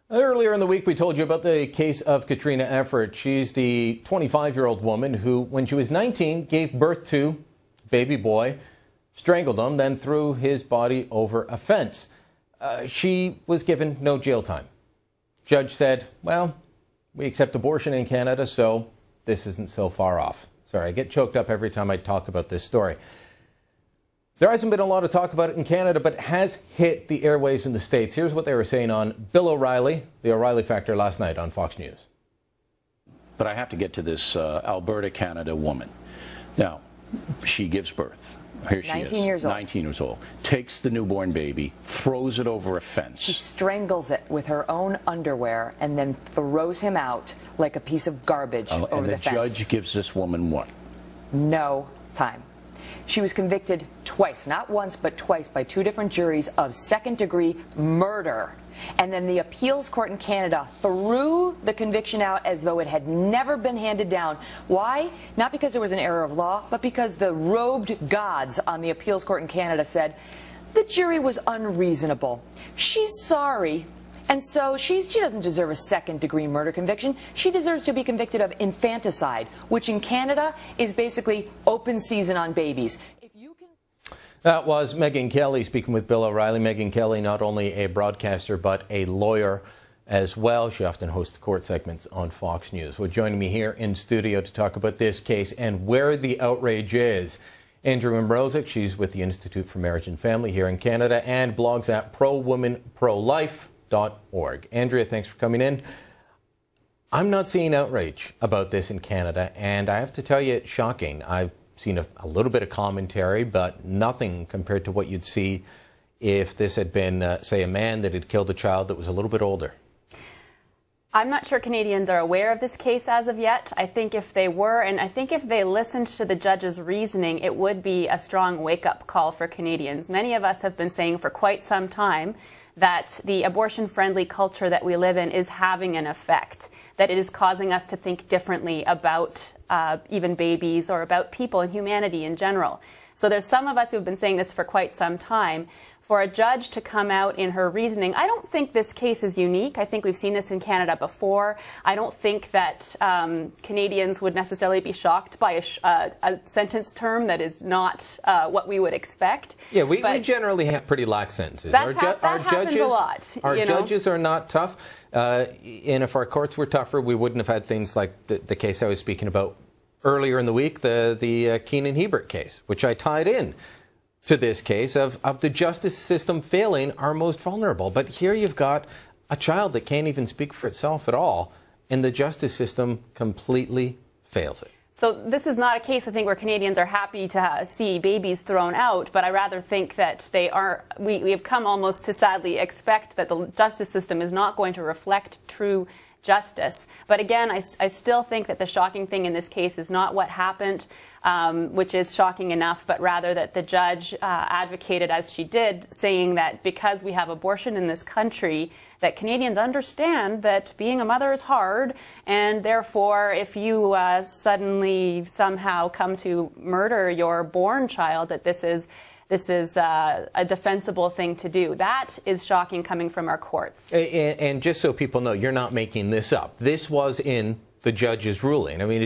Earlier in the week, we told you about the case of Katrina Effort. She's the 25-year-old woman who, when she was 19, gave birth to a baby boy, strangled him, then threw his body over a fence. She was given no jail time. Judge said, well, we accept abortion in Canada, so this isn't so far off. Sorry, I get choked up every time I talk about this story. There hasn't been a lot of talk about it in Canada, but it has hit the airwaves in the States. Here's what they were saying on Bill O'Reilly, the O'Reilly Factor, last night on Fox News. But I have to get to this Alberta, Canada woman. Now, she gives birth. Here she is, 19 years old. 19 years old. Takes the newborn baby, throws it over a fence. She strangles it with her own underwear and then throws him out like a piece of garbage over the fence. And the judge gives this woman what? No time. She was convicted twice, not once, but twice, by two different juries of second-degree murder. And then the appeals court in Canada threw the conviction out as though it had never been handed down. Why? Not because there was an error of law, but because the robed gods on the appeals court in Canada said the jury was unreasonable. She's sorry. And so she doesn't deserve a second-degree murder conviction. She deserves to be convicted of infanticide, which in Canada is basically open season on babies. That was Megan Kelly speaking with Bill O'Reilly. Megan Kelly, not only a broadcaster, but a lawyer as well. She often hosts court segments on Fox News. Well, joining me here in studio to talk about this case and where the outrage is, Andrea Mrozek. She's with the Institute for Marriage and Family here in Canada and blogs at ProWomenProLife.org. Andrea, thanks for coming in. I'm not seeing outrage about this in Canada, and I have to tell you, it's shocking. I've seen a little bit of commentary, but nothing compared to what you'd see if this had been, say, a man that had killed a child that was a little bit older. I'm not sure Canadians are aware of this case as of yet. I think if they were, and I think if they listened to the judge's reasoning, it would be a strong wake-up call for Canadians. Many of us have been saying for quite some time that the abortion-friendly culture that we live in is having an effect, that it is causing us to think differently about even babies or about people and humanity in general. So there's some of us who have been saying this for quite some time. For a judge to come out in her reasoning, I don't think this case is unique. I think we've seen this in Canada before. I don't think that Canadians would necessarily be shocked by a sentence term that is not what we would expect. Yeah, we generally have pretty lax sentences. That happens a lot. Our judges are not tough. And if our courts were tougher, we wouldn't have had things like the case I was speaking about earlier in the week, the Keenan Hebert case, which I tied in to this case of the justice system failing our most vulnerable. But here you've got a child that can't even speak for itself at all, and the justice system completely fails it. So this is not a case, I think, where Canadians are happy to see babies thrown out, but I rather think that we have come almost to sadly expect that the justice system is not going to reflect true justice. But again, I still think that the shocking thing in this case is not what happened, which is shocking enough, but rather that the judge advocated, as she did, saying that because we have abortion in this country, that Canadians understand that being a mother is hard, and therefore if you suddenly somehow come to murder your born child, that this is a defensible thing to do. That is shocking coming from our courts. And just so people know, you're not making this up. This was in the judge's ruling. I mean,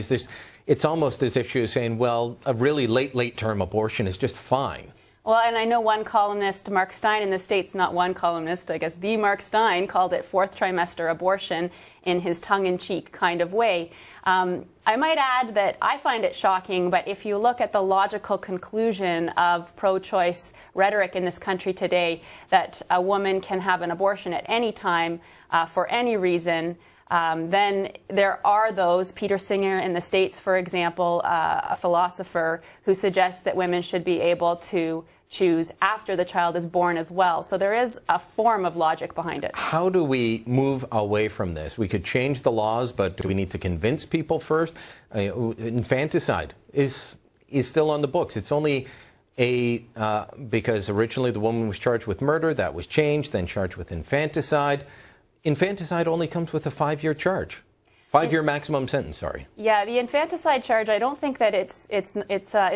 it's almost as if she was saying, well, a really late-term abortion is just fine. Well, and I know one columnist, Mark Stein in the States, not one columnist, I guess the Mark Stein, called it fourth trimester abortion in his tongue-in-cheek kind of way. I might add that I find it shocking, but if you look at the logical conclusion of pro-choice rhetoric in this country today, that a woman can have an abortion at any time for any reason, then there are those, Peter Singer in the States, for example, a philosopher who suggests that women should be able to choose after the child is born as well. So there is a form of logic behind it. How do we move away from this? We could change the laws, but do we need to convince people first? Infanticide is still on the books. It's only because originally the woman was charged with murder, that was changed, then charged with infanticide. Infanticide only comes with a 5-year charge. 5-year maximum sentence, sorry. Yeah, the infanticide charge, I don't think that it's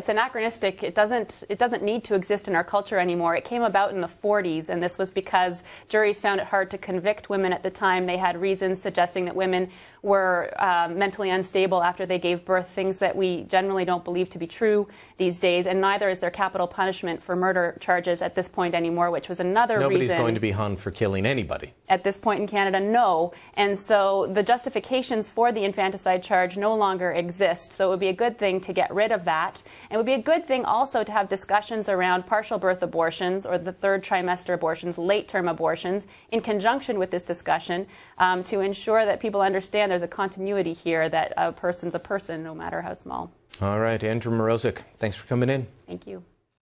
anachronistic. It doesn't need to exist in our culture anymore. It came about in the 40s, and this was because juries found it hard to convict women at the time. They had reasons suggesting that women were mentally unstable after they gave birth, things that we generally don't believe to be true these days, and neither is there capital punishment for murder charges at this point anymore, which was another reason. Nobody's going to be hung for killing anybody. At this point in Canada, no. And so the justifications for the infanticide charge no longer exist. So it would be a good thing to get rid of that. And it would be a good thing also to have discussions around partial birth abortions or the third trimester abortions, late-term abortions, in conjunction with this discussion to ensure that people understand there's a continuity here, that a person's a person, no matter how small. All right, Andrea Mrozek, thanks for coming in. Thank you.